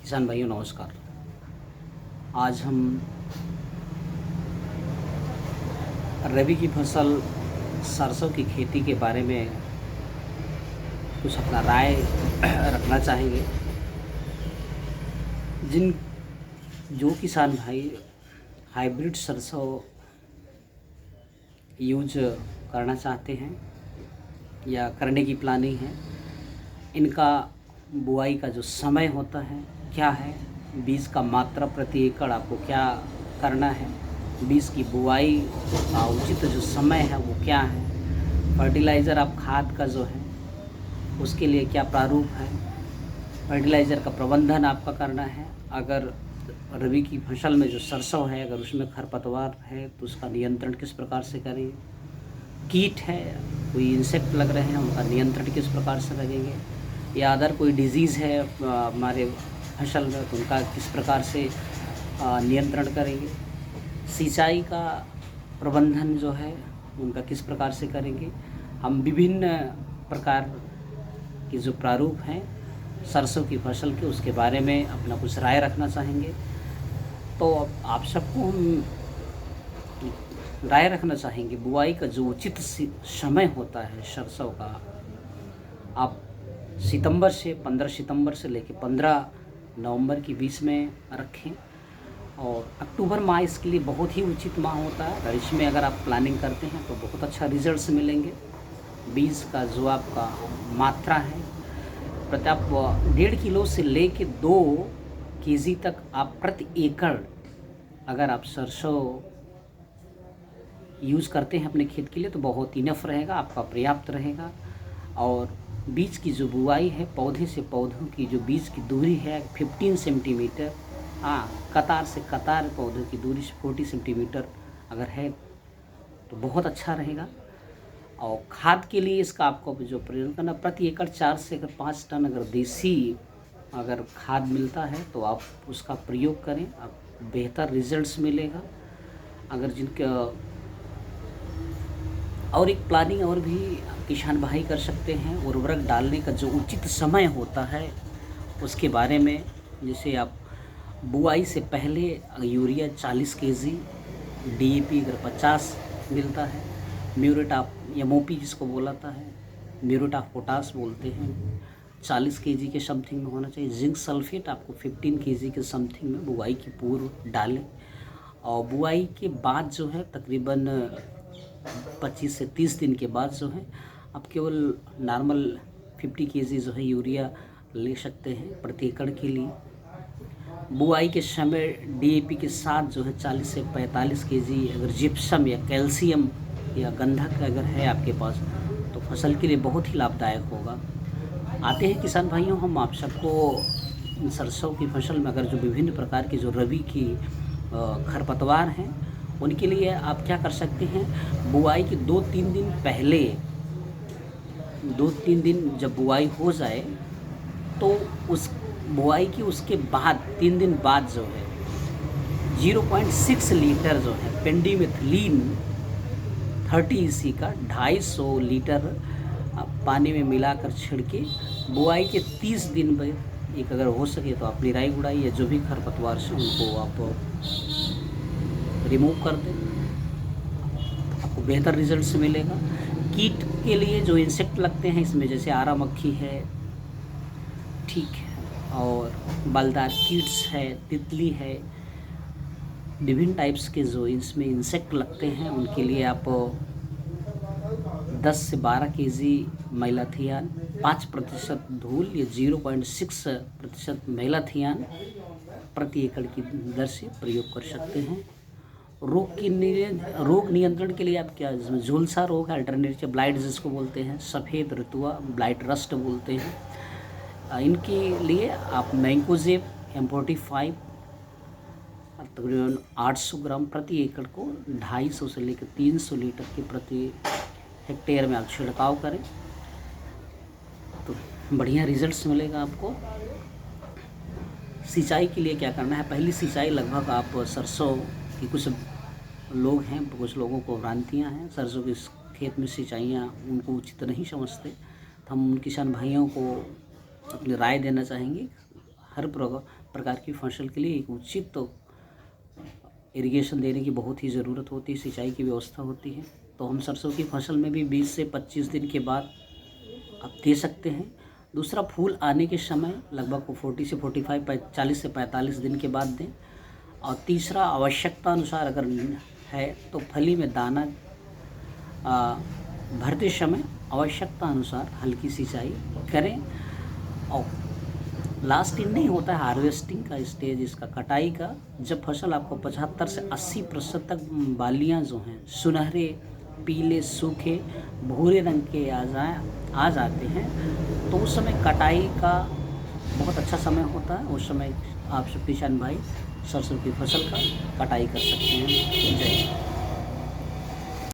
किसान भाइयों नमस्कार। आज हम रबी की फसल सरसों की खेती के बारे में कुछ अपना राय रखना चाहेंगे। जो किसान भाई हाइब्रिड सरसों यूज करना चाहते हैं या करने की प्लानिंग है, इनका बुआई का जो समय होता है क्या है, बीज का मात्रा प्रति एकड़ आपको क्या करना है, बीज की बुआई का उचित जो समय है वो क्या है, फर्टिलाइज़र आप खाद का जो है उसके लिए क्या प्रारूप है, फर्टिलाइज़र का प्रबंधन आपका करना है। अगर रबी की फसल में जो सरसों है अगर उसमें खरपतवार है तो उसका नियंत्रण किस प्रकार से करेंगे, कीट है कोई इंसेक्ट लग रहे हैं उनका नियंत्रण किस प्रकार से लगेंगे, या अदर कोई डिजीज़ है हमारे फसल में तो उनका किस प्रकार से नियंत्रण करेंगे, सिंचाई का प्रबंधन जो है उनका किस प्रकार से करेंगे। हम विभिन्न प्रकार के जो प्रारूप हैं सरसों की फसल के उसके बारे में अपना कुछ राय रखना चाहेंगे। तो आप सबको हम राय रखना चाहेंगे, बुआई का जो उचित समय होता है सरसों का, आप 15 सितंबर से लेकर 15 नवंबर के बीच में रखें। और अक्टूबर माह इसके लिए बहुत ही उचित माह होता है। और इसमें अगर आप प्लानिंग करते हैं तो बहुत अच्छा रिजल्ट्स मिलेंगे। बीज का जो आपका मात्रा है प्रति आप 1.5 किलो से लेके 2 केजी तक आप प्रति एकड़ अगर आप सरसों यूज़ करते हैं अपने खेत के लिए तो बहुत इनफ रहेगा, आपका पर्याप्त रहेगा। और बीज की जो बुआई है पौधे से पौधों की जो बीज की दूरी है 15 सेंटीमीटर, कतार से कतार पौधों की दूरी 40 सेंटीमीटर अगर है तो बहुत अच्छा रहेगा। और खाद के लिए इसका आपको जो प्रयोग करना प्रति एकड़ 4 से 5 टन अगर देसी अगर खाद मिलता है तो आप उसका प्रयोग करें, आप बेहतर रिजल्ट्स मिलेगा। अगर जिनका और एक प्लानिंग और भी किसान भाई कर सकते हैं, उर्वरक डालने का जो उचित समय होता है उसके बारे में, जैसे आप बुआई से पहले यूरिया 40 केजी, डीएपी अगर 50 मिलता है, म्यूरेट ऑफ एमओपी जिसको बोलाता है, म्यूरेट ऑफ पोटास बोलते हैं 40 केजी के समथिंग में होना चाहिए। जिंक सल्फेट आपको 15 केजी के समथिंग में बुआई की पूर्व डालें। और बुआई के बाद जो है तकरीबन 25 से 30 दिन के बाद जो है आप केवल नॉर्मल 50 केजी जो है यूरिया ले सकते हैं प्रति एकड़ के लिए। बुआई के समय डीएपी के साथ जो है 40 से 45 केजी अगर जिप्सम या कैल्शियम या गंधक अगर है आपके पास तो फसल के लिए बहुत ही लाभदायक होगा। आते हैं किसान भाइयों, हम आप सबको सरसों की फसल में अगर जो विभिन्न प्रकार की जो रबी की खरपतवार हैं उनके लिए आप क्या कर सकते हैं, बुआई के 2-3 दिन पहले, 2-3 दिन जब बुआई हो जाए तो उस बुआई की उसके बाद 3 दिन बाद जो है 0.6 लीटर जो है पेंडिमेथलिन 30 इसी का 250 लीटर पानी में मिलाकर छिड़के बुआई के 30 दिन बाद एक अगर हो सके तो आप निराई गुड़ाई या जो भी खरपतवार से उनको आप रिमूव कर दें, आपको बेहतर रिजल्ट्स मिलेगा। कीट के लिए जो इंसेक्ट लगते हैं इसमें जैसे आरा मक्खी है, ठीक है, और बलदार कीट्स है, तितली है, विभिन्न टाइप्स के जो इसमें इंसेक्ट लगते हैं उनके लिए आप 10 से 12 केजी मैलाथियान, 5% धूल या 0.6% मैलाथियान प्रति एकड़ की दर से प्रयोग कर सकते हैं। रोग नियंत्रण के लिए आप क्या, जिसमें झुलसा रोग है, अल्टरनेटिव ब्लाइट जिसको बोलते हैं, सफ़ेद ऋतुआ ब्लाइट रस्ट बोलते हैं, इनके लिए आप मैंकोजेब M45 तकरीबन 800 ग्राम प्रति एकड़ को 250 से लेकर 300 लीटर के प्रति हेक्टेयर में आप छिड़काव करें तो बढ़िया रिजल्ट्स मिलेगा आपको। सिंचाई के लिए क्या करना है, पहली सिंचाई लगभग आप सरसों की, कुछ लोग हैं, कुछ लोगों को भ्रांतियाँ हैं, सरसों के खेत में सिंचाइयाँ उनको उचित नहीं समझते, तो हम उन किसान भाइयों को अपनी राय देना चाहेंगे। हर प्रकार की फसल के लिए एक उचित तो इरिगेशन देने की बहुत ही ज़रूरत होती है, सिंचाई की व्यवस्था होती है। तो हम सरसों की फसल में भी 20 से 25 दिन के बाद आप दे सकते हैं। दूसरा, फूल आने के समय लगभग 40 से 45 40 से 45 दिन के बाद दें। और तीसरा, आवश्यकता अनुसार अगर है तो फली में दाना भरते समय आवश्यकता अनुसार हल्की सिंचाई करें। और लास्ट इन नहीं होता है हार्वेस्टिंग का स्टेज, इसका कटाई का, जब फसल आपको 75 से 80% तक बालियाँ जो हैं सुनहरे, पीले, सूखे, भूरे रंग के आ जाते हैं, तो उस समय कटाई का बहुत अच्छा समय होता है। उस समय आप शक्तिशान भाई सरसों की फसल का कटाई कर सकते हैं। जय हिंद।